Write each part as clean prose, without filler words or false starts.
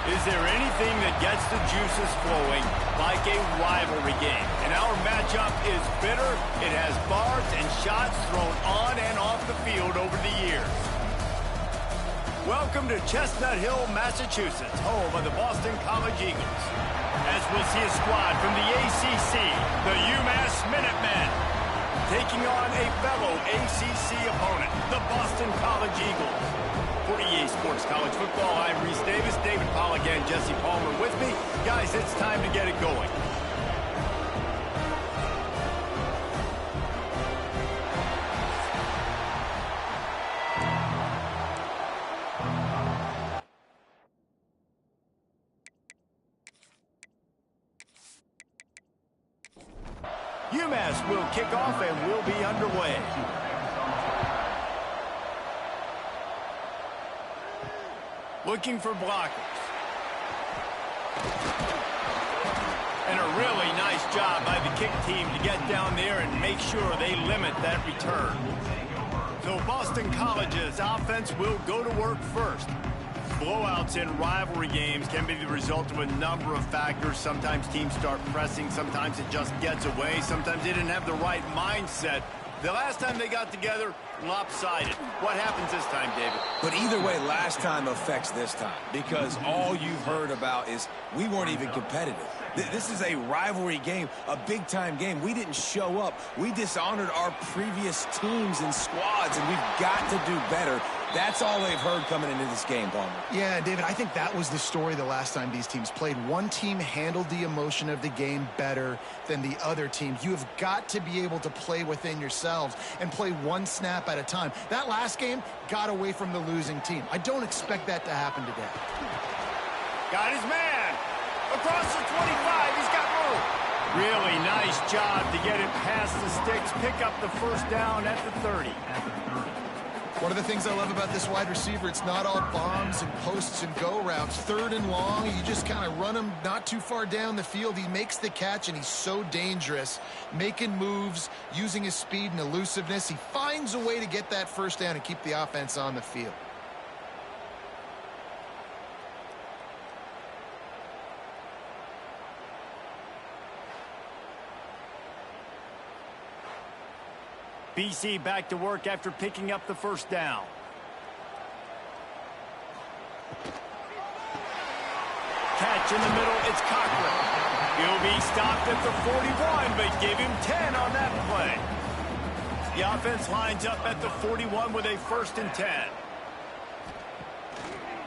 Is there anything that gets the juices flowing like a rivalry game? And our matchup is bitter. It has barbs and shots thrown on and off the field over the years. Welcome to Chestnut Hill, Massachusetts, home of the Boston College Eagles. As we'll see a squad from the ACC, the UMass Minutemen, taking on a fellow ACC opponent, the Boston College Eagles. For EA Sports College Football, I'm Reese Davis, David Pollack, and Jesse Palmer with me. Guys, it's time to get it going. UMass will kick off and we'll be underway. Looking for blockers. And a really nice job by the kick team to get down there and make sure they limit that return. So Boston College's offense will go to work first. Blowouts in rivalry games can be the result of a number of factors. Sometimes teams start pressing, sometimes it just gets away, sometimes they didn't have the right mindset. The last time they got together, lopsided. What happens this time, David? But either way, last time affects this time, because all you've heard about is we weren't even competitive. This is a rivalry game, a big-time game. We didn't show up. We dishonored our previous teams and squads, and we've got to do better. That's all they've heard coming into this game, Palmer. Yeah, David, I think that was the story the last time these teams played. One team handled the emotion of the game better than the other team. You have got to be able to play within yourselves and play one snap at a time. That last game got away from the losing team. I don't expect that to happen today. Got his man. Across the 25, he's got room. Really nice job to get it past the sticks, pick up the first down at the 30. One of the things I love about this wide receiver, it's not all bombs and posts and go routes. Third and long, you just kind of run him not too far down the field. He makes the catch, and he's so dangerous, making moves, using his speed and elusiveness. He finds a way to get that first down and keep the offense on the field. BC back to work after picking up the first down. Catch in the middle, it's Cochran. He'll be stopped at the 41, but give him 10 on that play. The offense lines up at the 41 with a 1st and 10.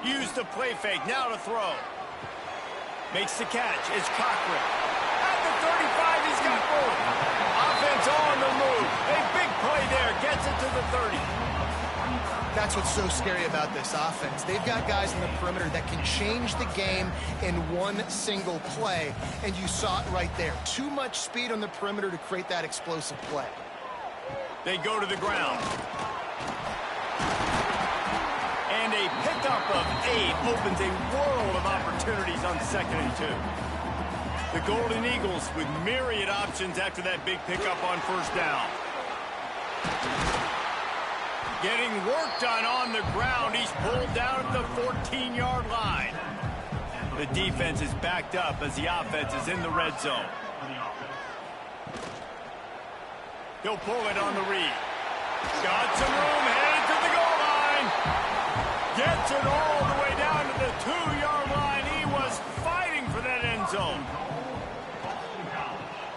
Use the play fake, now to throw. Makes the catch, it's Cochran. At the 35, he's got room. Offense on the move. A big play there. Gets it to the 30. That's what's so scary about this offense. They've got guys in the perimeter that can change the game in one single play, and you saw it right there. Too much speed on the perimeter to create that explosive play. They go to the ground. And a pickup of 8 opens a world of opportunities on 2nd and 2. The Golden Eagles with myriad options after that big pickup on first down. Getting work done on the ground. He's pulled down at the 14-yard line. The defense is backed up as the offense is in the red zone. He'll pull it on the read. Got some room, headed to the goal line. Gets it all the way down to the 2-yard line. He was fighting for that end zone.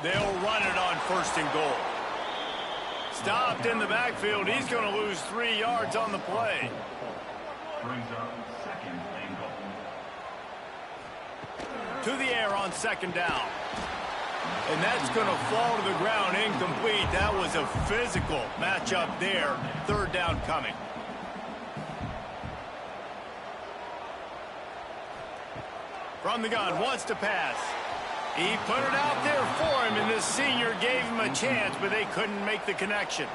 They'll run it on 1st and goal. Stopped in the backfield. He's going to lose 3 yards on the play. Brings up 2nd and goal. To the air on 2nd down. And that's going to fall to the ground incomplete. That was a physical matchup there. 3rd down coming. From the gun, wants to pass. He put it out there for him, and the senior gave him a chance, but they couldn't make the connection.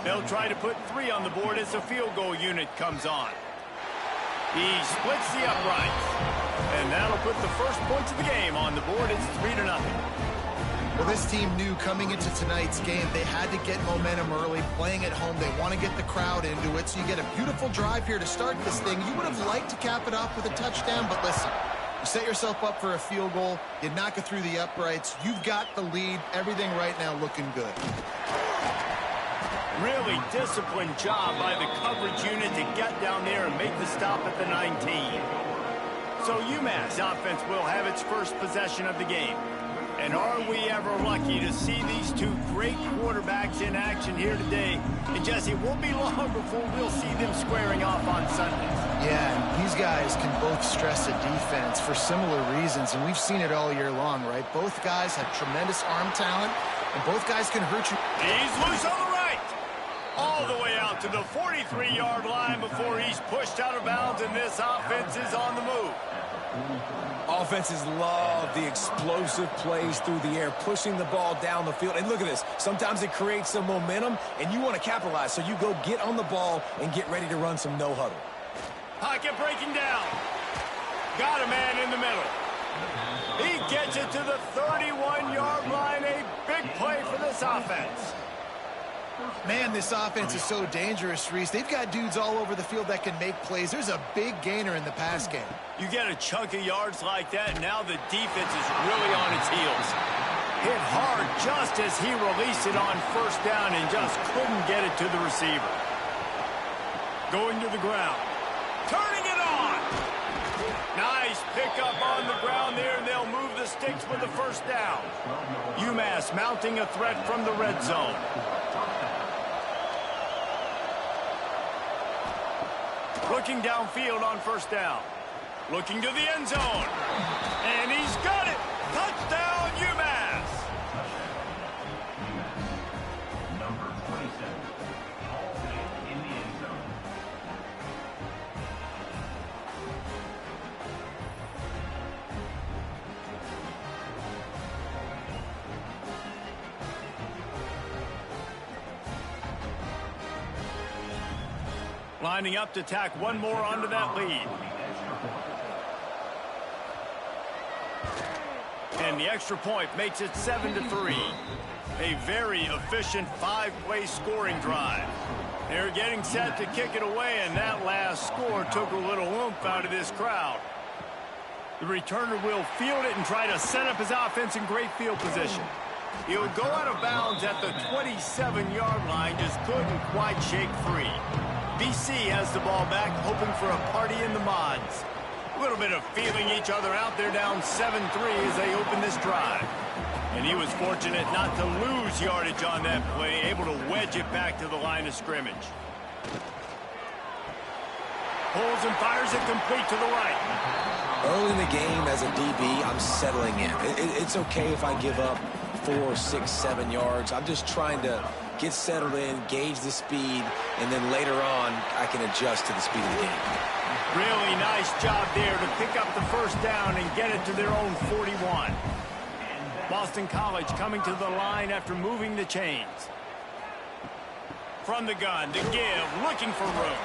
They'll try to put 3 on the board as the field goal unit comes on. He splits the uprights, and that'll put the first points of the game on the board. It's 3-0. Well, this team knew coming into tonight's game they had to get momentum early, playing at home. They want to get the crowd into it, so you get a beautiful drive here to start this thing. You would have liked to cap it off with a touchdown, but listen, You set yourself up for a field goal. You knock it through the uprights. You've got the lead. Everything right now looking good. Really disciplined job by the coverage unit to get down there and make the stop at the 19. So UMass offense will have its first possession of the game. And are we ever lucky to see these two great quarterbacks in action here today. And Jesse, it won't be long before we'll see them squaring off on Sundays. Yeah, and these guys can both stress a defense for similar reasons, and we've seen it all year long, right? Both guys have tremendous arm talent, and both guys can hurt you. He's loose on the right. All the way out to the 43-yard line before he's pushed out of bounds, and this offense is on the move. Offenses love the explosive plays through the air, pushing the ball down the field. And look at this. Sometimes it creates some momentum, and you want to capitalize. So you go get on the ball and get ready to run some no-huddle. Pocket breaking down. Got a man in the middle. He gets it to the 31-yard line. A big play for this offense. Man, this offense is so dangerous, Reese. They've got dudes all over the field that can make plays. There's a big gainer in the pass game. You get a chunk of yards like that, and now the defense is really on its heels. Hit hard just as he released it on first down and just couldn't get it to the receiver. Going to the ground. Turning it on. Nice pickup on the ground there, and they'll move the sticks for the first down. UMass mounting a threat from the red zone. Looking downfield on first down. Looking to the end zone. And he's got it. Touchdown, UMass. Number 27. All in the end zone. Lining up to tack one more onto that lead. And the extra point makes it 7-3. A very efficient five-play scoring drive. They're getting set to kick it away, and that last score took a little oomph out of this crowd. The returner will field it and try to set up his offense in great field position. He'll go out of bounds at the 27-yard line, just couldn't quite shake free. BC has the ball back, hoping for a party in the mods. A little bit of feeling each other out. They're down 7-3 as they open this drive. And he was fortunate not to lose yardage on that play, able to wedge it back to the line of scrimmage. Pulls and fires it complete to the right. Early in the game as a DB, I'm settling in. It's okay if I give up 4, 6, 7 yards. I'm just trying to get settled in, gauge the speed, and then later on, I can adjust to the speed of the game. Really nice job there to pick up the first down and get it to their own 41. Boston College coming to the line after moving the chains. From the gun, to give, looking for room.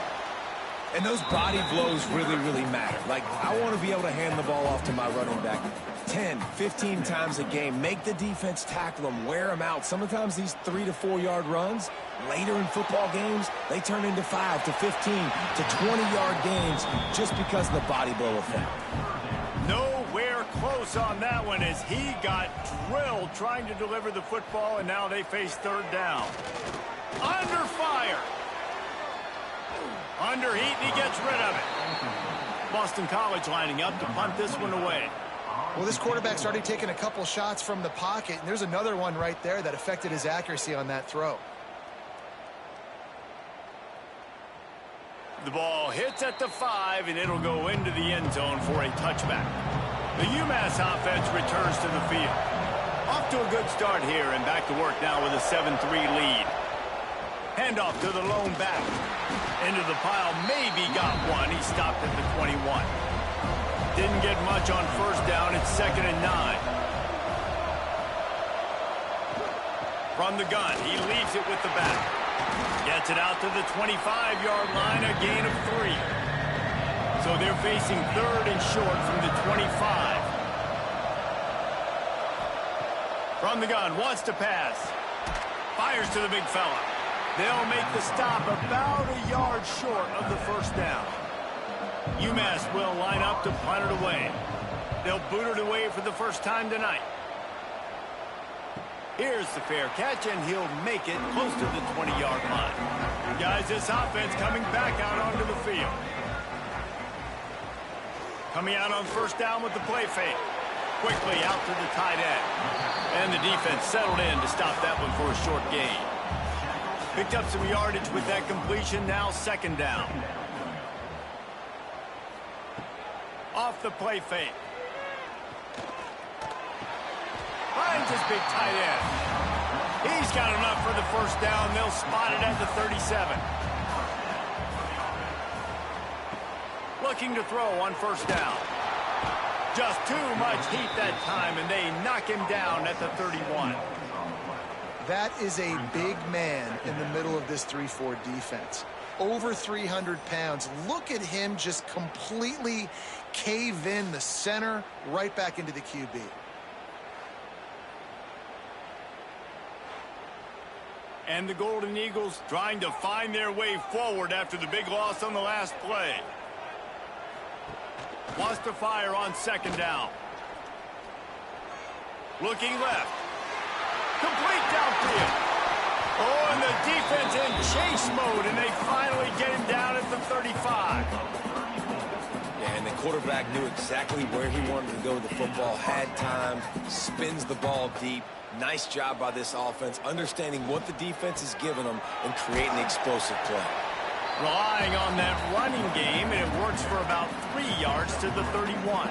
And those body blows really, really matter. Like, I want to be able to hand the ball off to my running back 10, 15 times a game. Make the defense tackle them, wear them out. Sometimes these 3 to 4 yard runs, later in football games, they turn into 5 to 15 to 20-yard games just because of the body blow effect. Nowhere close on that one as he got drilled trying to deliver the football, and now they face third down. Under fire. Under heat, and he gets rid of it. Boston College lining up to punt this one away. Well, this quarterback's already taken a couple shots from the pocket, and there's another one right there that affected his accuracy on that throw. The ball hits at the 5, and it'll go into the end zone for a touchback. The UMass offense returns to the field. Off to a good start here, and back to work now with a 7-3 lead. Handoff to the lone back. Into the pile, maybe got one. He stopped at the 21. Didn't get much on first down. It's 2nd and 9. From the gun, he leaves it with the back. Gets it out to the 25-yard line, a gain of 3. So they're facing 3rd and short from the 25. From the gun, wants to pass. Fires to the big fella. They'll make the stop about a yard short of the first down. UMass will line up to punt it away. They'll boot it away for the first time tonight. Here's the fair catch, and he'll make it close to the 20-yard line. Guys, this offense coming back out onto the field. Coming out on first down with the play fake. Quickly out to the tight end. And the defense settled in to stop that one for a short gain. Picked up some yardage with that completion, now second down. Off the play fake. Finds his big tight end. He's got enough for the first down. They'll spot it at the 37. Looking to throw on first down. Just too much heat that time, and they knock him down at the 31. That is a big man in the middle of this 3-4 defense. Over 300 pounds. Look at him just completely cave in the center, right back into the QB. And the Golden Eagles trying to find their way forward after the big loss on the last play. Wants to fire on second down. Looking left. Complete downfield. Oh, and the defense in chase mode, and they finally get him down at the 35. Yeah, and the quarterback knew exactly where he wanted to go with the football, had time, spins the ball deep. Nice job by this offense, understanding what the defense is giving them and creating the explosive play. Relying on that running game, and it works for about 3 yards to the 31.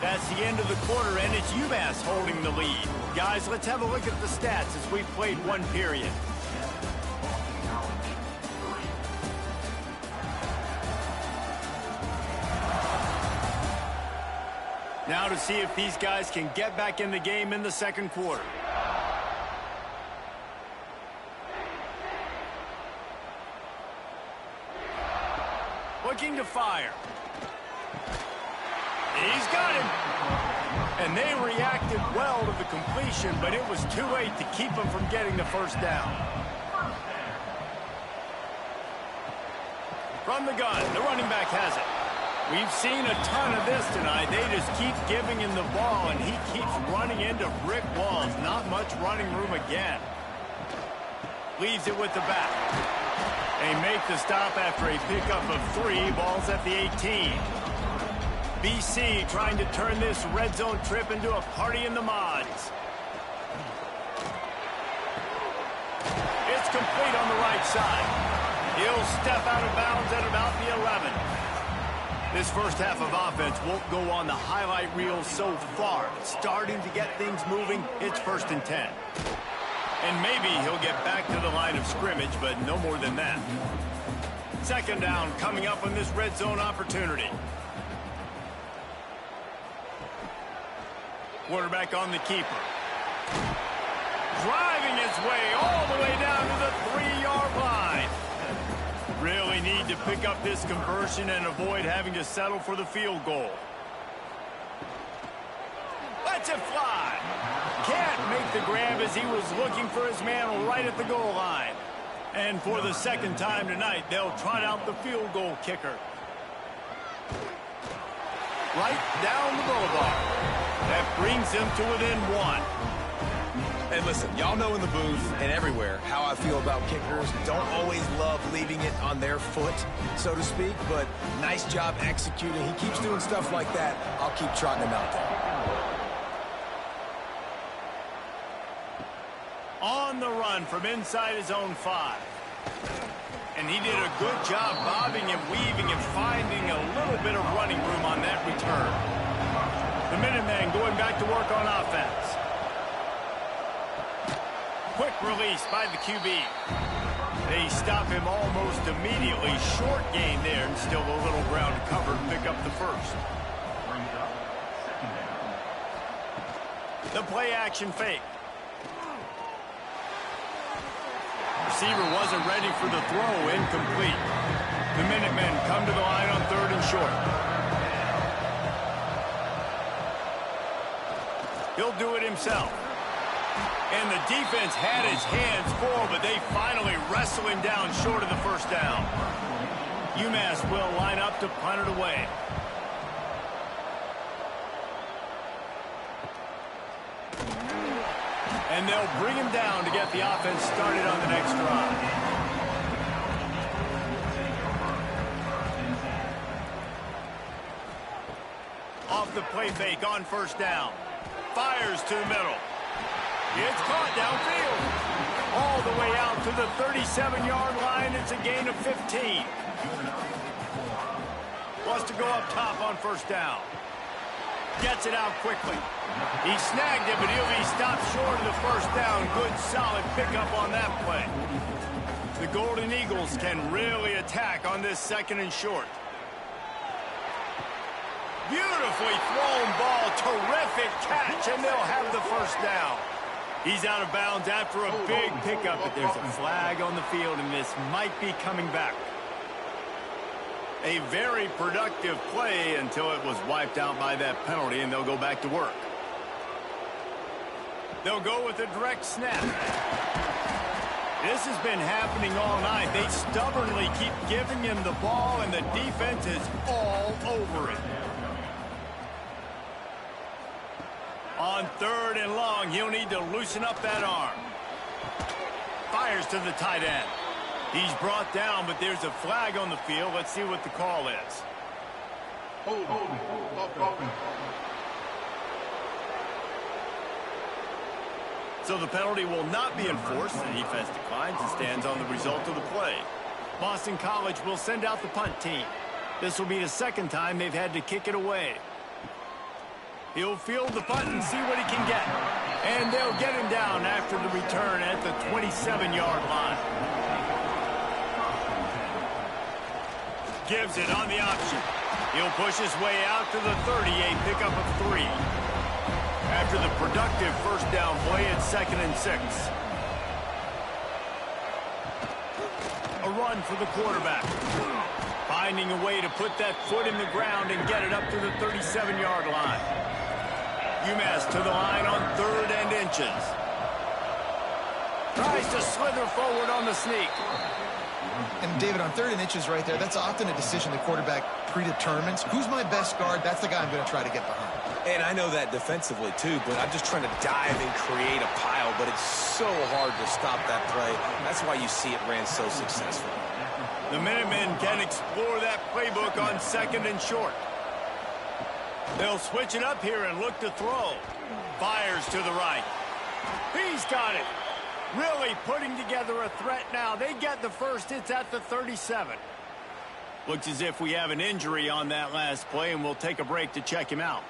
That's the end of the quarter, and it's UMass holding the lead. Guys, let's have a look at the stats as we've played one period. Now to see if these guys can get back in the game in the second quarter. Looking to fire. He's got him. And they reacted well to the completion, but it was too late to keep him from getting the first down. From the gun, the running back has it. We've seen a ton of this tonight. They just keep giving him the ball, and he keeps running into brick walls. Not much running room again. Leaves it with the back. They make the stop after a pickup of 3. Ball's at the 18. BC trying to turn this red zone trip into a party in the mods. It's complete on the right side. He'll step out of bounds at about the 11. This first half of offense won't go on the highlight reel so far. Starting to get things moving, it's 1st and 10. And maybe he'll get back to the line of scrimmage, but no more than that. Second down coming up on this red zone opportunity. Quarterback on the keeper. Driving his way all the way down to the 3-yard line. Really need to pick up this conversion and avoid having to settle for the field goal. Lets it fly. Can't make the grab as he was looking for his man right at the goal line. And for the second time tonight, they'll trot out the field goal kicker. Right down the boulevard. That brings them to within 1. And listen, y'all know in the booth and everywhere how I feel about kickers. Don't always love leaving it on their foot, so to speak, but nice job executing. He keeps doing stuff like that. I'll keep trotting him out there. On the run from inside his own 5. And he did a good job bobbing and weaving and finding a little bit of running room on that return. The Minutemen going back to work on offense. Quick release by the QB. They stop him almost immediately. Short gain there, and still a little ground to cover to pick up the first. The play action fake. Receiver wasn't ready for the throw, incomplete. The Minutemen come to the line on 3rd and short. He'll do it himself. And the defense had his hands full, but they finally wrestle him down short of the first down. UMass will line up to punt it away. And they'll bring him down to get the offense started on the next drive. Off the play fake on first down. Fires to the middle. It's caught downfield. All the way out to the 37-yard line. It's a gain of 15. Wants to go up top on first down. Gets it out quickly. He snagged it, but he'll be stopped short of the first down. Good, solid pickup on that play. The Golden Eagles can really attack on this second and short. Beautifully thrown ball. Terrific catch, and they'll have the first down. He's out of bounds after a big pickup, but there's a flag on the field, and this might be coming back. A very productive play until it was wiped out by that penalty, and they'll go back to work. They'll go with a direct snap. This has been happening all night. They stubbornly keep giving him the ball, and the defense is all over it. On third and long, he'll need to loosen up that arm. Fires to the tight end. He's brought down, but there's a flag on the field. Let's see what the call is. So the penalty will not be enforced. The defense declines and stands on the result of the play. Boston College will send out the punt team. This will be the second time they've had to kick it away. He'll field the punt and see what he can get. And they'll get him down after the return at the 27-yard line. Gives it on the option. He'll push his way out to the 30, a pickup of 3. After the productive first down play, it's 2nd and 6. A run for the quarterback. Finding a way to put that foot in the ground and get it up to the 37-yard line. UMass to the line on 3rd and inches. Tries to slither forward on the sneak. And David, on 3rd and inches right there, that's often a decision the quarterback predetermines. Who's my best guard? That's the guy I'm going to try to get behind. And I know that defensively, too, but I'm just trying to dive and create a pile, but it's so hard to stop that play. That's why you see it ran so successfully. The Minutemen can explore that playbook on 2nd and short. They'll switch it up here and look to throw. Fires to the right. He's got it. Really putting together a threat now. They get the first. It's at the 37. Looks as if we have an injury on that last play, and we'll take a break to check him out.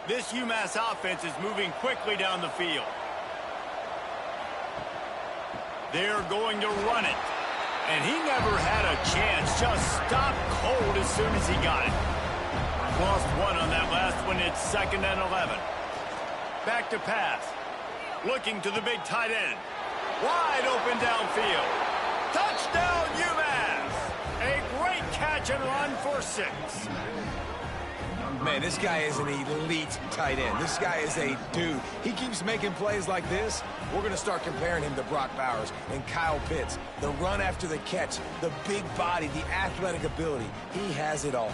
This UMass offense is moving quickly down the field. They're going to run it. And he never had a chance. Just stopped cold as soon as he got it. Lost one on that last one. It's 2nd and 11. Back to pass. Looking to the big tight end. Wide open downfield. Touchdown, UMass! A great catch and run for 6. Man, this guy is an elite tight end. This guy is a dude. He keeps making plays like this. We're going to start comparing him to Brock Bowers and Kyle Pitts. The run after the catch, the big body, the athletic ability. He has it all.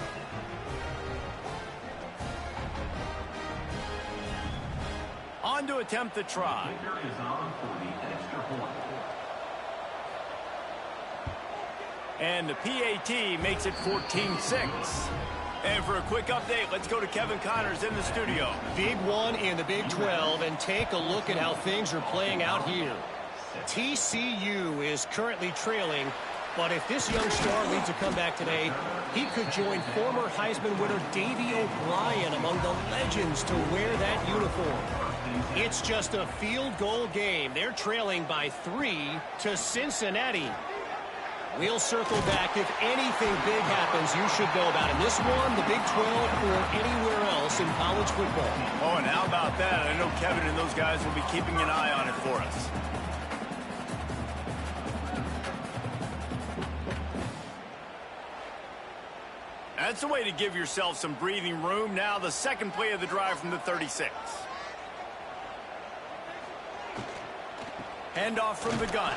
On to attempt the try. And the PAT makes it 14-6. And for a quick update, let's go to Kevin Connors in the studio. Big one in the Big 12, and take a look at how things are playing out here. TCU is currently trailing, but if this young star leads a comeback today, he could join former Heisman winner Davey O'Brien among the legends to wear that uniform. It's just a field goal game. They're trailing by 3 to Cincinnati. We'll circle back. If anything big happens, you should know about it. This one, the Big 12, or anywhere else in college football. Oh, and how about that? I know Kevin and those guys will be keeping an eye on it for us. That's the way to give yourself some breathing room. Now the second play of the drive from the 36. Handoff from the gun.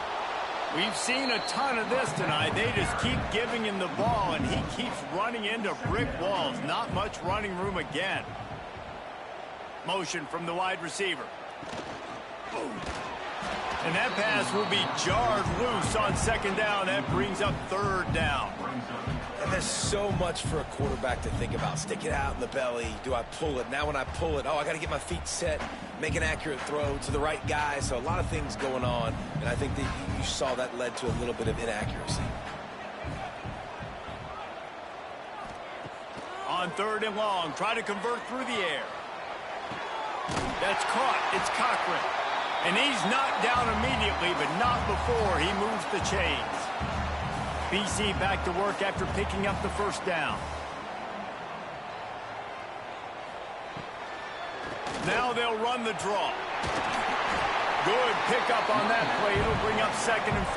We've seen a ton of this tonight. They just keep giving him the ball, and he keeps running into brick walls. Not much running room again. Motion from the wide receiver. Boom. And that pass will be jarred loose on second down. That brings up third down. And there's so much for a quarterback to think about. Stick it out in the belly. Do I pull it? Now when I pull it, I got to get my feet set, make an accurate throw to the right guy. So a lot of things going on, and I think that you saw that led to a little bit of inaccuracy. On third and long, try to convert through the air. That's caught. It's Cochran. And he's knocked down immediately, but not before he moves the chains. BC back to work after picking up the first down. Now they'll run the draw. Good pickup on that play. It'll bring up 2nd and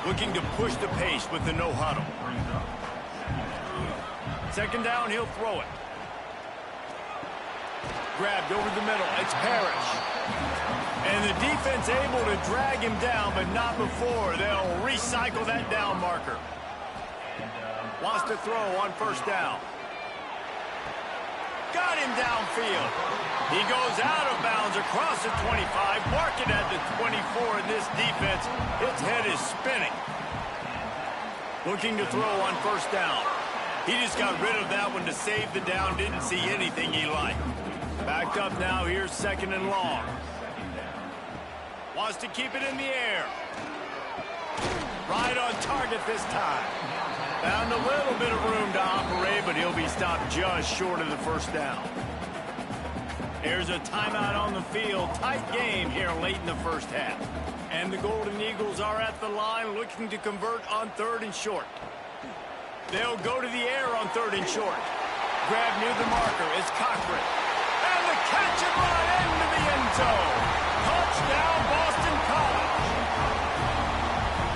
4. Looking to push the pace with the no huddle. Second down, he'll throw it. Grabbed over the middle. It's Parrish. And the defense able to drag him down, but not before. They'll recycle that down marker. Wants to throw on first down. Got him downfield. He goes out of bounds across the 25. Mark it at the 24 in this defense. Its head is spinning. Looking to throw on first down. He just got rid of that one to save the down. Didn't see anything he liked. Backed up now. Here's 2nd and long. Wants to keep it in the air. Right on target this time. Found a little bit of room to operate, but he'll be stopped just short of the first down. There's a timeout on the field. Tight game here late in the first half. And the Golden Eagles are at the line looking to convert on 3rd and short. They'll go to the air on 3rd and short. Grab near the marker. It's Cochran. And the catch and run into the end zone. Touchdown, Boston College.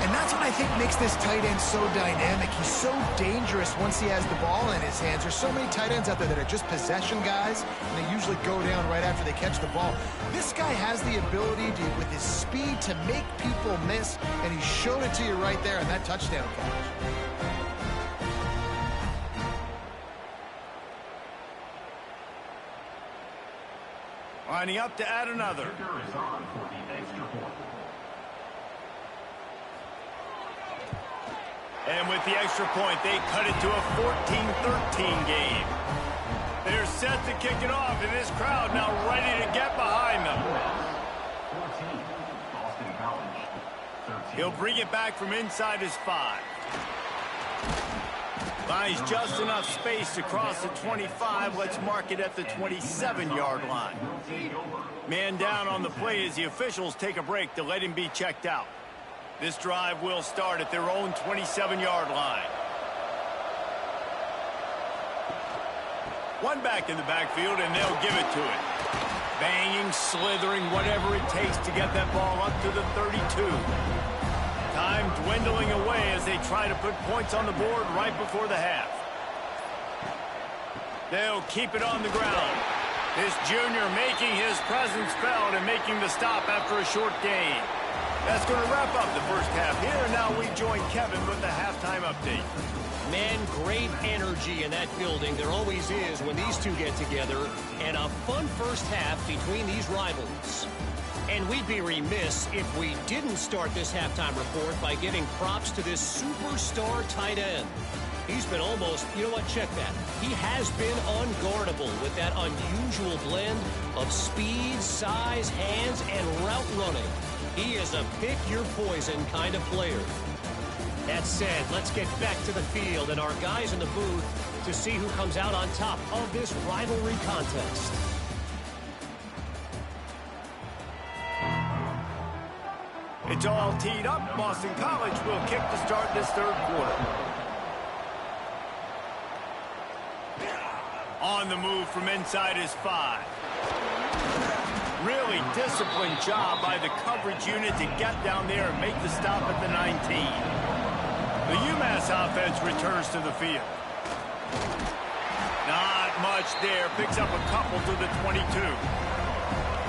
And that's what I think makes this tight end so dynamic. He's so dangerous once he has the ball in his hands. There's so many tight ends out there that are just possession guys, and they usually go down right after they catch the ball. This guy has the ability to, with his speed, to make people miss, and he showed it to you right there in that touchdown catch. Lining up to add another. And with the extra point, they cut it to a 14-13 game. They're set to kick it off, and this crowd now ready to get behind them. He'll bring it back from inside his 5. Buys just enough space to cross the 25. Let's mark it at the 27-yard line. Man down on the play as the officials take a break to let him be checked out. This drive will start at their own 27-yard line. One back in the backfield, and they'll give it to it. Banging, slithering, whatever it takes to get that ball up to the 32. Time dwindling away as they try to put points on the board right before the half. They'll keep it on the ground. This junior making his presence felt and making the stop after a short gain. That's going to wrap up the first half here. And now we join Kevin with the halftime update. Man, great energy in that building. There always is when these two get together. And a fun first half between these rivals. And we'd be remiss if we didn't start this halftime report by giving props to this superstar tight end. He's been almost, you know what, check that. He has been unguardable with that unusual blend of speed, size, hands, and route running. He is a pick-your-poison kind of player. That said, let's get back to the field and our guys in the booth to see who comes out on top of this rivalry contest. It's all teed up. Boston College will kick to start this third quarter. On the move from inside his 5. Really disciplined job by the coverage unit to get down there and make the stop at the 19. The UMass offense returns to the field. Not much there. Picks up a couple to the 22.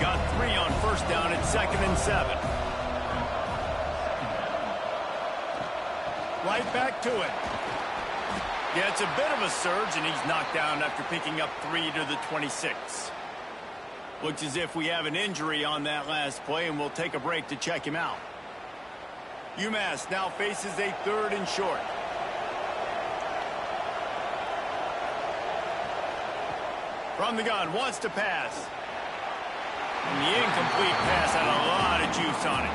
Got 3 on first down at 2nd and 7. Right back to it. Yeah, it's a bit of a surge, and he's knocked down after picking up 3 to the 26. Looks as if we have an injury on that last play, and we'll take a break to check him out. UMass now faces a 3rd and short. From the gun, wants to pass. And the incomplete pass had a lot of juice on it.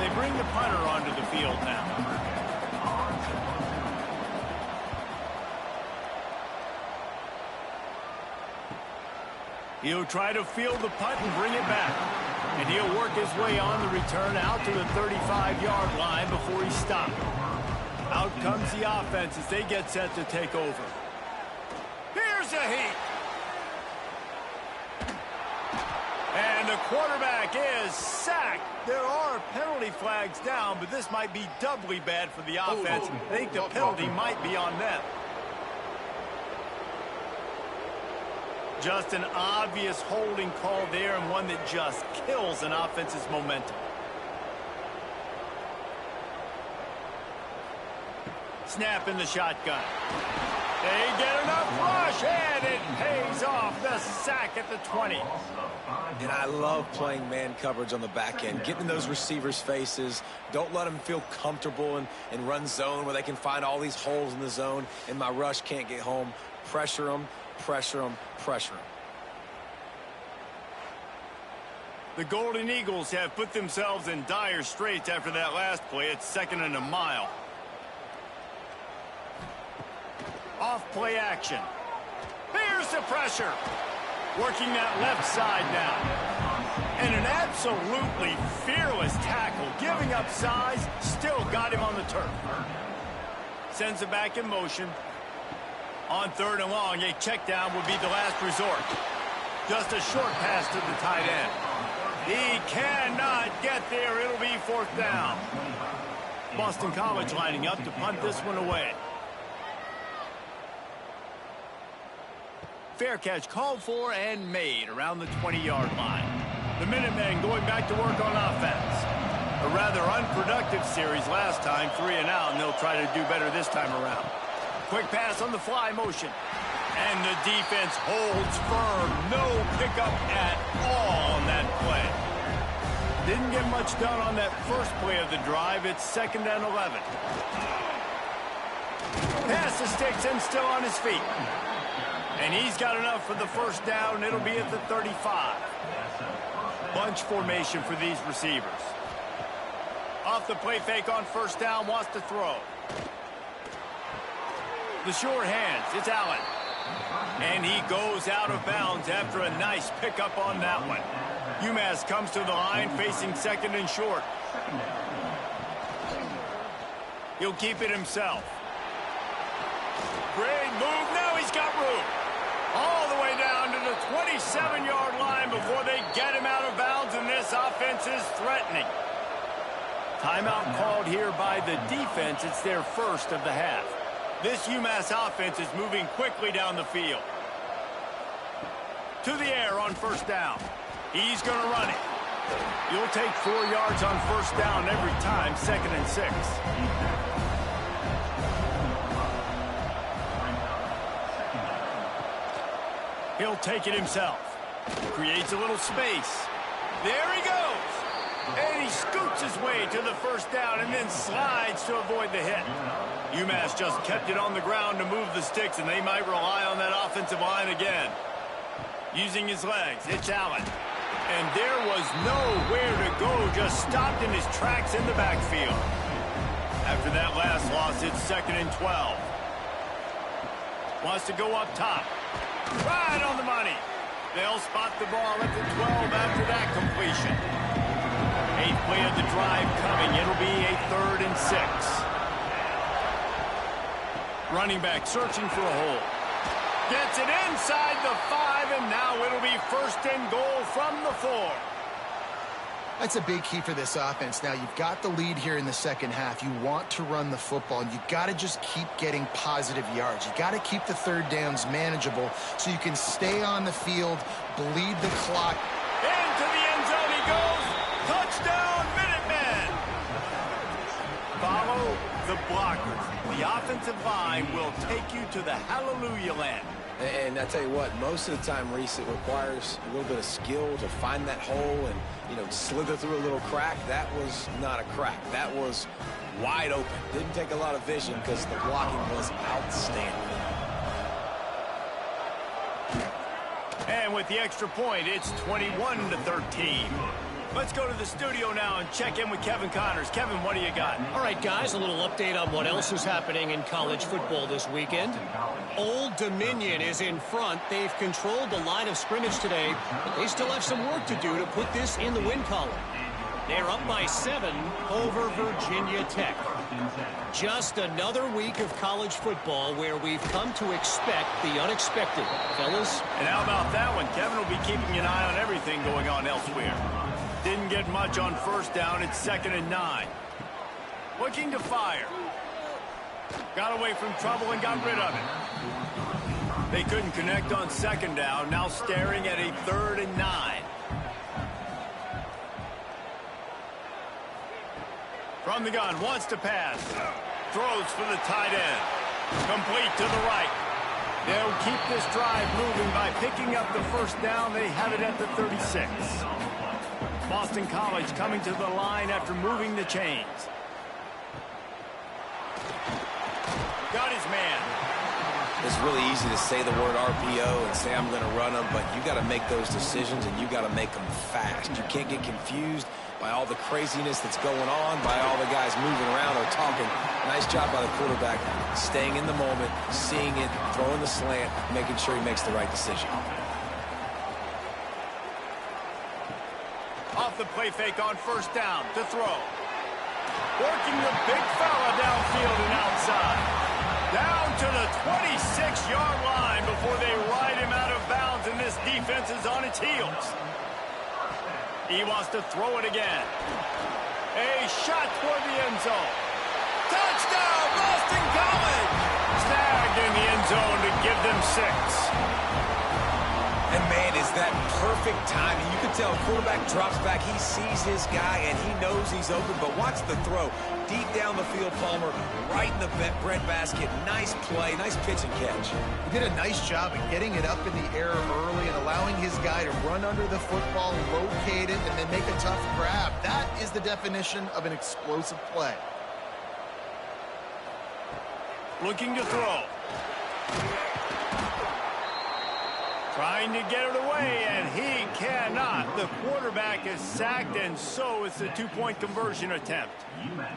They bring the punter onto the field now. He'll try to field the punt and bring it back. And he'll work his way on the return out to the 35-yard line before he's stopped. Out comes the offense as they get set to take over. Here's a heat. And the quarterback is sacked. There are penalty flags down, but this might be doubly bad for the offense. I think the penalty might be on them. Just an obvious holding call there, and one that just kills an offense's momentum. Snap in the shotgun. They get enough rush, and it pays off. The sack at the 20. And I love playing man coverage on the back end, getting in those receivers' faces. Don't let them feel comfortable and run zone where they can find all these holes in the zone, and my rush can't get home. Pressure them, pressure them, pressure them. The Golden Eagles have put themselves in dire straits after that last play. It's 2nd and a mile. Off play action. Here's the pressure. Working that left side now. And an absolutely fearless tackle. Giving up size. Still got him on the turf. Sends it back in motion. On 3rd and long, a check down would be the last resort. Just a short pass to the tight end. He cannot get there. It'll be 4th down. Boston College lining up to punt this one away. Fair catch called for and made around the 20-yard line. The Minutemen going back to work on offense. A rather unproductive series last time, 3 and out, and they'll try to do better this time around. Quick pass on the fly motion. And the defense holds firm. No pickup at all on that play. Didn't get much done on that first play of the drive. It's 2nd and 11. Pass the sticks and still on his feet. And he's got enough for the first down. It'll be at the 35. Bunch formation for these receivers. Off the play fake on first down, wants to throw. The sure hands, it's Allen. And he goes out of bounds after a nice pickup on that one. UMass comes to the line facing 2nd and short. He'll keep it himself. Great move, now he's got room. All the way down to the 27-yard line before they get him out of bounds, and this offense is threatening. Timeout called here by the defense. It's their first of the half. This UMass offense is moving quickly down the field. To the air on first down. He's going to run it. You'll take 4 yards on first down every time, 2nd and 6. He'll take it himself. Creates a little space. There he goes. And he scoots his way to the first down and then slides to avoid the hit. UMass just kept it on the ground to move the sticks, and they might rely on that offensive line again. Using his legs, it's Allen. And there was nowhere to go, just stopped in his tracks in the backfield. After that last loss, it's 2nd and 12. Wants to go up top. Right on the money. They'll spot the ball at the 12 after that completion. 8th play of the drive coming. It'll be a 3rd and 6. Running back searching for a hole. Gets it inside the 5, and now it'll be 1st and goal from the 4. That's a big key for this offense. Now, you've got the lead here in the second half. You want to run the football, and you got to just keep getting positive yards. You got to keep the 3rd downs manageable so you can stay on the field, bleed the clock. Into to blockers. The offensive line will take you to the hallelujah land. And I tell you what, most of the time, Reese, it requires a little bit of skill to find that hole and, slither through a little crack. That was not a crack. That was wide open. Didn't take a lot of vision because the blocking was outstanding. And with the extra point, it's 21-13. Let's go to the studio now and check in with Kevin Connors. Kevin, what do you got? All right, guys, a little update on what else is happening in college football this weekend. Old Dominion is in front. They've controlled the line of scrimmage today, but they still have some work to do to put this in the win column. They're up by 7 over Virginia Tech. Just another week of college football where we've come to expect the unexpected, fellas. And how about that one? Kevin will be keeping an eye on everything going on elsewhere. Didn't get much on first down. It's 2nd and 9. Looking to fire. Got away from trouble and got rid of it. They couldn't connect on 2nd down. Now staring at a 3rd and 9. From the gun, wants to pass. Throws for the tight end. Complete to the right. They'll keep this drive moving by picking up the first down. They have it at the 36. Boston College coming to the line after moving the chains. Got his man. It's really easy to say the word RPO and say I'm going to run them, but you got to make those decisions and you got to make them fast. You can't get confused by all the craziness that's going on, by all the guys moving around or talking. Nice job by the quarterback, staying in the moment, seeing it, throwing the slant, making sure he makes the right decision. Off the play fake on first down to throw. Working the big fella downfield and outside. Down to the 26-yard line before they ride him out of bounds, and this defense is on its heels. He wants to throw it again. A shot toward the end zone. Touchdown, Boston College! Snagged in the end zone to give them 6. And, man, is that perfect timing. You can tell quarterback drops back. He sees his guy, and he knows he's open. But watch the throw. Deep down the field, Palmer, right in the breadbasket. Nice play, nice pitch and catch. He did a nice job of getting it up in the air early and allowing his guy to run under the football, locate it, and then make a tough grab. That is the definition of an explosive play. Looking to throw. Trying to get it away, and he cannot. The quarterback is sacked, and so is the two-point conversion attempt. UMass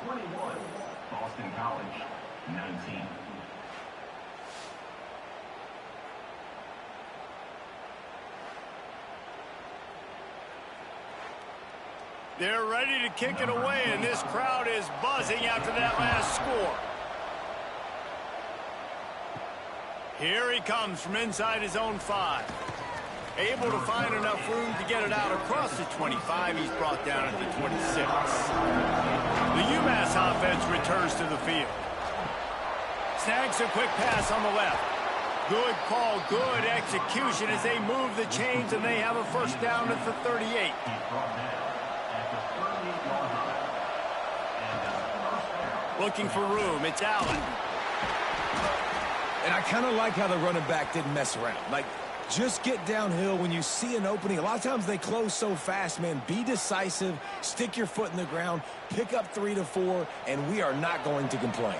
21, Boston College 19. They're ready to kick it away, and this crowd is buzzing after that last score. Here he comes from inside his own 5. Able to find enough room to get it out across the 25. He's brought down at the 26. The UMass offense returns to the field. Snags a quick pass on the left. Good call, good execution as they move the chains, and they have a first down at the 38. Looking for room, it's Allen. And I kind of like how the running back didn't mess around. Like, just get downhill when you see an opening. A lot of times they close so fast, man. Be decisive, stick your foot in the ground, pick up 3 to 4, and we are not going to complain.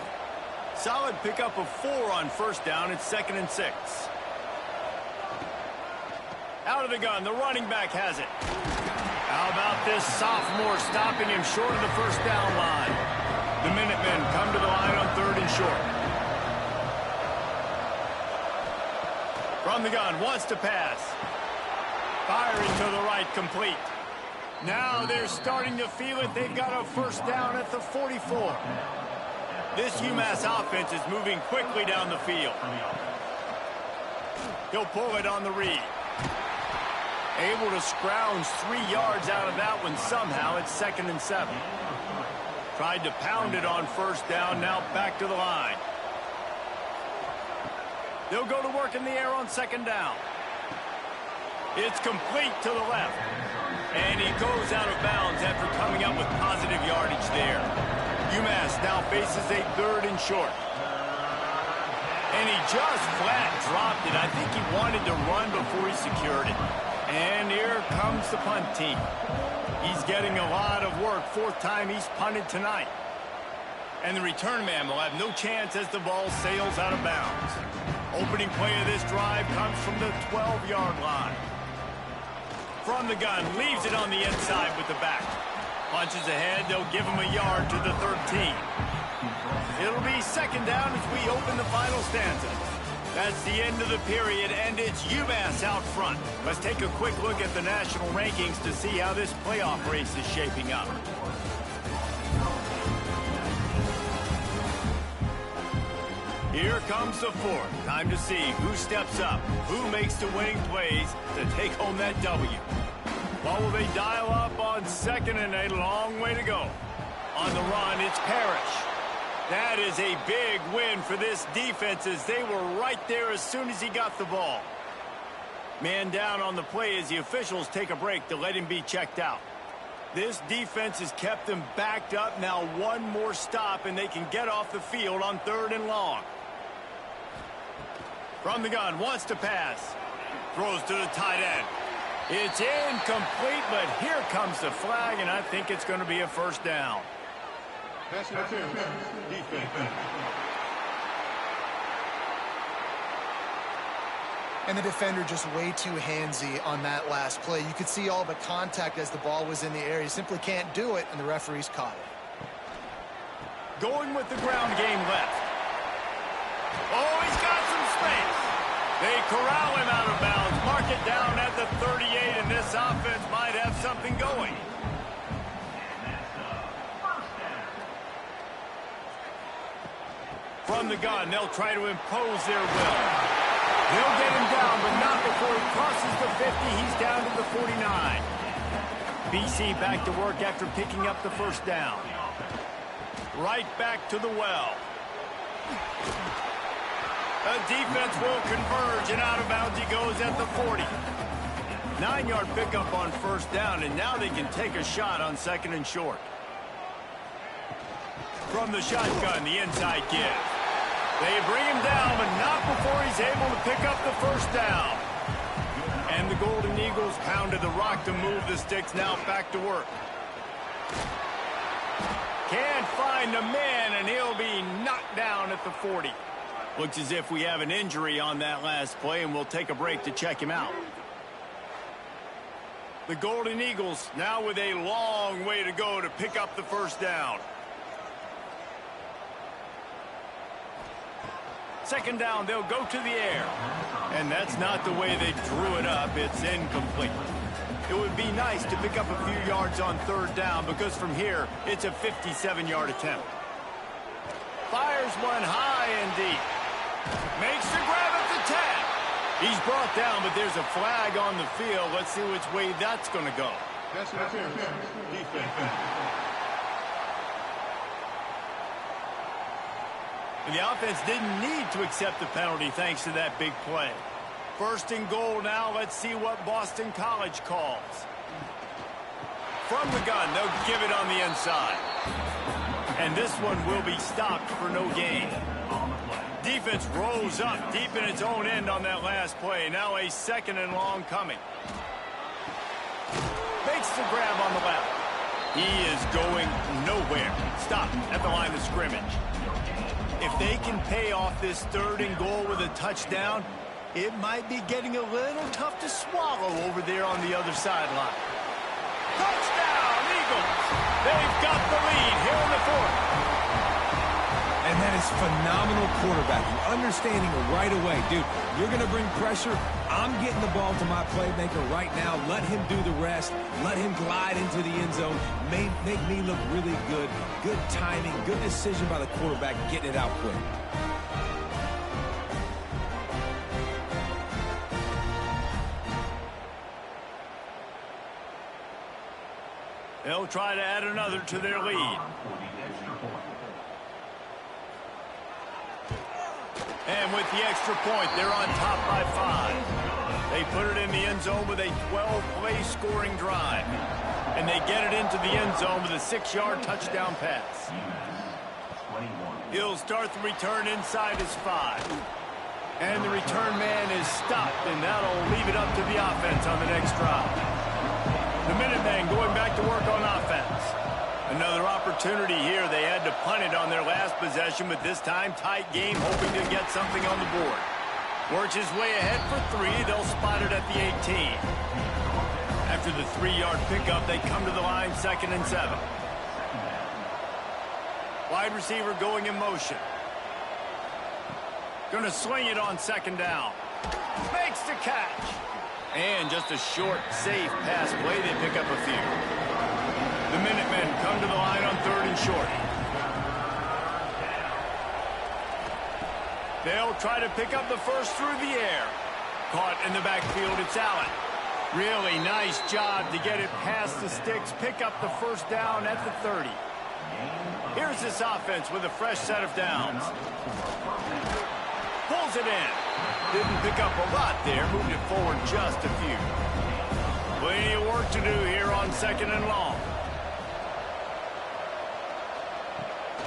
Solid pickup of 4 on first down. It's 2nd and 6. Out of the gun, the running back has it. How about this sophomore stopping him short of the first down line? The Minutemen come to the line on 3rd and short. From the gun, wants to pass. Firing to the right, complete. Now they're starting to feel it. They've got a first down at the 44. This UMass offense is moving quickly down the field. He'll pull it on the read. Able to scrounge 3 yards out of that one somehow. It's 2nd and 7. Tried to pound it on first down. Now back to the line. They'll go to work in the air on 2nd down. It's complete to the left. And he goes out of bounds after coming up with positive yardage there. UMass now faces a 3rd and short. And he just flat dropped it. I think he wanted to run before he secured it. And here comes the punt team. He's getting a lot of work. 4th time he's punted tonight. And the return man will have no chance as the ball sails out of bounds. Opening play of this drive comes from the 12-yard line. From the gun, leaves it on the inside with the back. Punches ahead, they'll give him a yard to the 13. It'll be 2nd down as we open the final stanza. That's the end of the period, and it's UMass out front. Let's take a quick look at the national rankings to see how this playoff race is shaping up. Here comes the 4th. Time to see who steps up, who makes the winning plays to take home that W. What will they dial up on 2nd and a long way to go? On the run, it's Parrish. That is a big win for this defense as they were right there as soon as he got the ball. Man down on the play as the officials take a break to let him be checked out. This defense has kept them backed up. Now one more stop and they can get off the field on 3rd and long. From the gun, wants to pass. Throws to the tight end. It's incomplete, but here comes the flag, and I think it's going to be a 1st down. Pass interference. Defense. And the defender just way too handsy on that last play. You could see all the contact as the ball was in the air. He simply can't do it, and the referees caught it. Going with the ground game left. Oh, he's got some space. They corral him out of bounds. Mark it down at the 38, and this offense might have something going. From the gun, they'll try to impose their will. They'll get him down, but not before he crosses the 50. He's down to the 49. BC back to work after picking up the 1st down. Right back to the well. The defense will converge, and out of bounds he goes at the 40. 9-yard pickup on 1st down, and now they can take a shot on 2nd and short. From the shotgun, the inside give. They bring him down, but not before he's able to pick up the 1st down. And the Golden Eagles pounded the rock to move the sticks, now back to work. Can't find the man, and he'll be knocked down at the 40. Looks as if we have an injury on that last play, and we'll take a break to check him out. The Golden Eagles now with a long way to go to pick up the 1st down. 2nd down, they'll go to the air. And that's not the way they drew it up. It's incomplete. It would be nice to pick up a few yards on 3rd down because from here, it's a 57-yard attempt. Fires one high and deep. Makes the grab at the 10. He's brought down, but there's a flag on the field. Let's see which way that's going to go. Pass interference. Defense. The offense didn't need to accept the penalty thanks to that big play. 1st and goal now. Let's see what Boston College calls. From the gun, they'll give it on the inside. And this one will be stopped for no gain. Defense rose up deep in its own end on that last play. Now a 2nd and long coming. Makes the grab on the left. He is going nowhere. Stop at the line of scrimmage. If they can pay off this 3rd and goal with a touchdown, it might be getting a little tough to swallow over there on the other sideline. Touchdown, Eagles! They've got the lead here in the 4th. And that is phenomenal quarterbacking, understanding right away. Dude, you're going to bring pressure. I'm getting the ball to my playmaker right now. Let him do the rest. Let him glide into the end zone. Make me look really good. Good timing, good decision by the quarterback, getting it out quick. They'll try to add another to their lead. And with the extra point, they're on top by 5. They put it in the end zone with a 12-play scoring drive. And they get it into the end zone with a 6-yard touchdown pass. He'll start the return inside his 5. And the return man is stopped, and that'll leave it up to the offense on the next drive. The Minutemen going back to work on offense. Another opportunity here. They had to punt it on their last possession, but this time tight game, hoping to get something on the board. Works his way ahead for 3. They'll spot it at the 18. After the 3-yard pickup, they come to the line, 2nd and 7. Wide receiver going in motion. Going to swing it on 2nd down. Makes the catch. And just a short, safe pass play. They pick up a few. The Minutemen come to the line on 3rd and short. They'll try to pick up the first through the air. Caught in the backfield, it's Allen. Really nice job to get it past the sticks, pick up the first down at the 30. Here's this offense with a fresh set of downs. Pulls it in. Didn't pick up a lot there, moved it forward just a few. Plenty of work to do here on 2nd and long.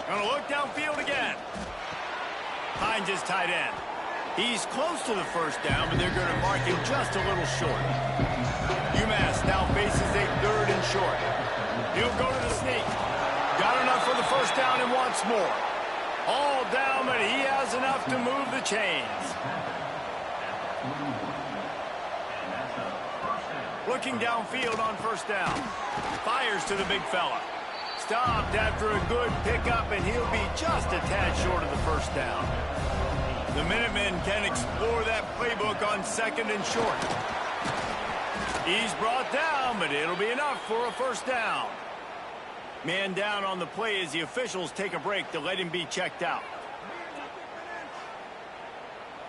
Gonna look downfield again. Finds his tight end. He's close to the first down, but they're going to mark him just a little short. UMass now faces a 3rd and short. He'll go to the sneak. Got enough for the first down and wants more. All down, but he has enough to move the chains. Looking downfield on first down. Fires to the big fella. Stopped after a good pickup, and he'll be just a tad short of the first down. The Minutemen can explore that playbook on 2nd and short. He's brought down, but it'll be enough for a first down. Man down on the play as the officials take a break to let him be checked out.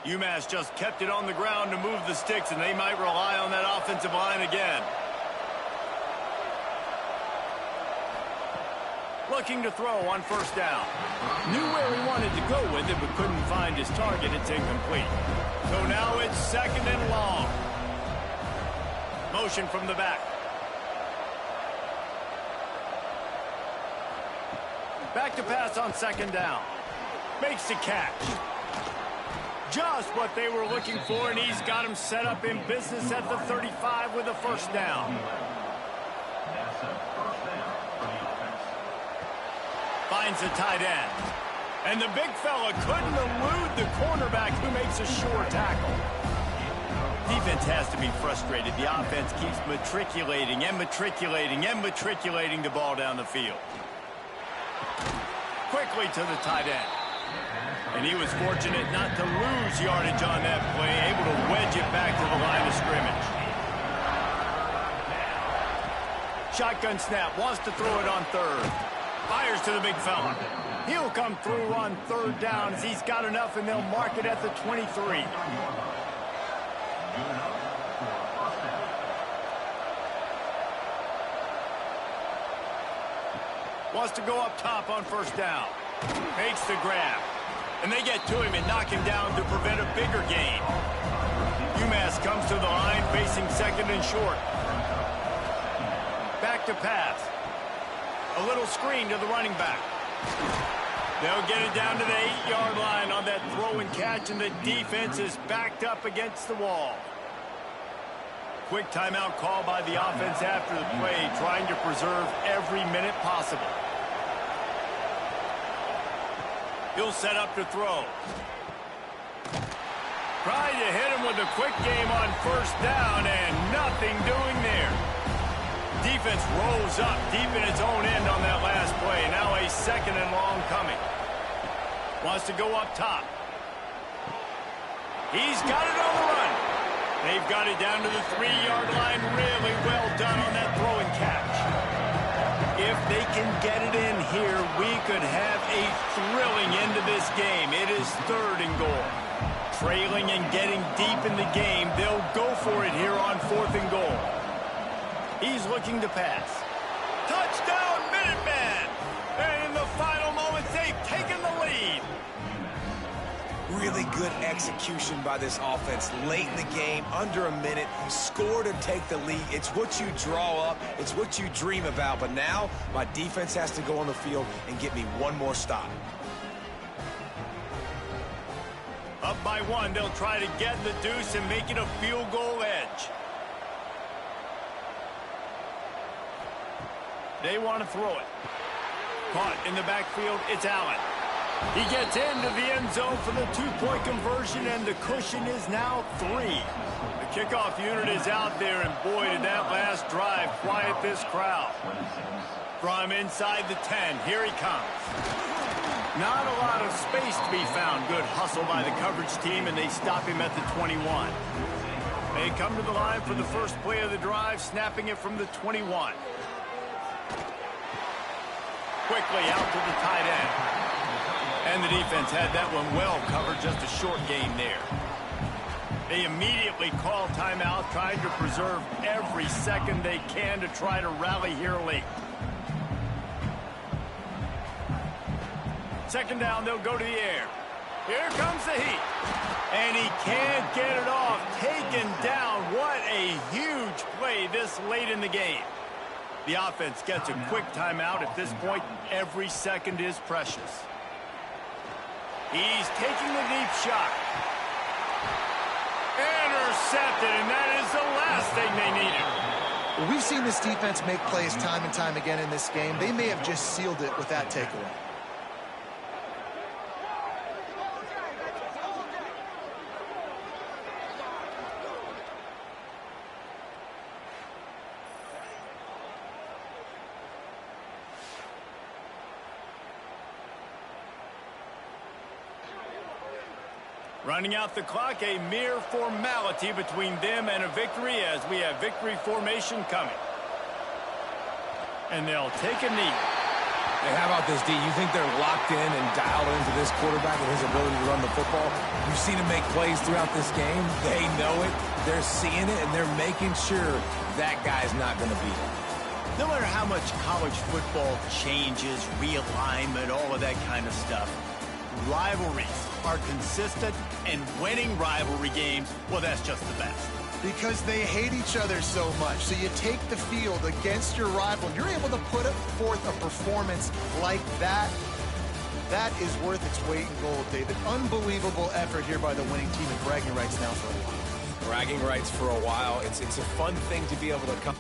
UMass just kept it on the ground to move the sticks, and they might rely on that offensive line again. Looking to throw on first down. Knew where he wanted to go with it, but couldn't find his target. It's incomplete. So now it's 2nd and long. Motion from the back. Back to pass on 2nd down. Makes the catch. Just what they were looking for, and he's got him set up in business at the 35 with a first down. Finds the tight end. And the big fella couldn't elude the cornerback who makes a sure tackle. Defense has to be frustrated. The offense keeps matriculating and matriculating and matriculating the ball down the field. Quickly to the tight end. And he was fortunate not to lose yardage on that play, able to wedge it back to the line of scrimmage. Shotgun snap, wants to throw it on 3rd. Fires to the big fella. He'll come through on 3rd down as he's got enough, and they'll mark it at the 23. Wants to go up top on first down. Makes the grab. And they get to him and knock him down to prevent a bigger gain. UMass comes to the line facing 2nd and short. Back to pass. A little screen to the running back. They'll get it down to the 8-yard line on that throw and catch, and the defense is backed up against the wall. Quick timeout call by the offense after the play, trying to preserve every minute possible. He'll set up to throw. Trying to hit him with a quick game on first down, and nothing doing there. Defense rolls up deep in its own end on that last play. Now a 2nd and long coming. Wants to go up top. He's got it on the run. They've got it down to the 3-yard line. Really well done on that throw and catch. If they can get it in here, we could have a thrilling end to this game. It is 3rd and goal. Trailing and getting deep in the game, they'll go for it here on 4th and goal. He's looking to pass. Touchdown, Minutemen! And in the final moments, they've taken the lead. Really good execution by this offense late in the game, under a minute, score to take the lead. It's what you draw up, it's what you dream about. But now, my defense has to go on the field and get me one more stop. Up by one, they'll try to get the deuce and make it a field goal edge. They want to throw it. Caught in the backfield, it's Allen. He gets into the end zone for the two-point conversion, and the cushion is now 3. The kickoff unit is out there, and boy, did that last drive quiet this crowd. From inside the 10, here he comes. Not a lot of space to be found. Good hustle by the coverage team, and they stop him at the 21. They come to the line for the first play of the drive, snapping it from the 21. Quickly out to the tight end. And the defense had that one well covered, just a short gain there. They immediately call timeout, trying to preserve every second they can to try to rally here late. Second down, they'll go to the air. Here comes the heat. And he can't get it off. Taken down. What a huge play this late in the game. The offense gets a quick timeout. At this point, every second is precious. He's taking the deep shot. Intercepted, and that is the last thing they needed. Well, we've seen this defense make plays time and time again in this game. They may have just sealed it with that takeaway. Running out the clock, a mere formality between them and a victory as we have victory formation coming. And they'll take a knee. Hey, how about this, D? You think they're locked in and dialed into this quarterback and his ability to run the football? You've seen him make plays throughout this game. They know it. They're seeing it, and they're making sure that guy's not going to beat him. No matter how much college football changes, realignment, all of that kind of stuff, rivalries are consistent, and winning rivalry games, well, that's just the best. Because they hate each other so much. So you take the field against your rival. You're able to put forth a performance like that. That is worth its weight in gold, David. Unbelievable effort here by the winning team, and bragging rights now for a while. Bragging rights for a while. It's a fun thing to be able to come.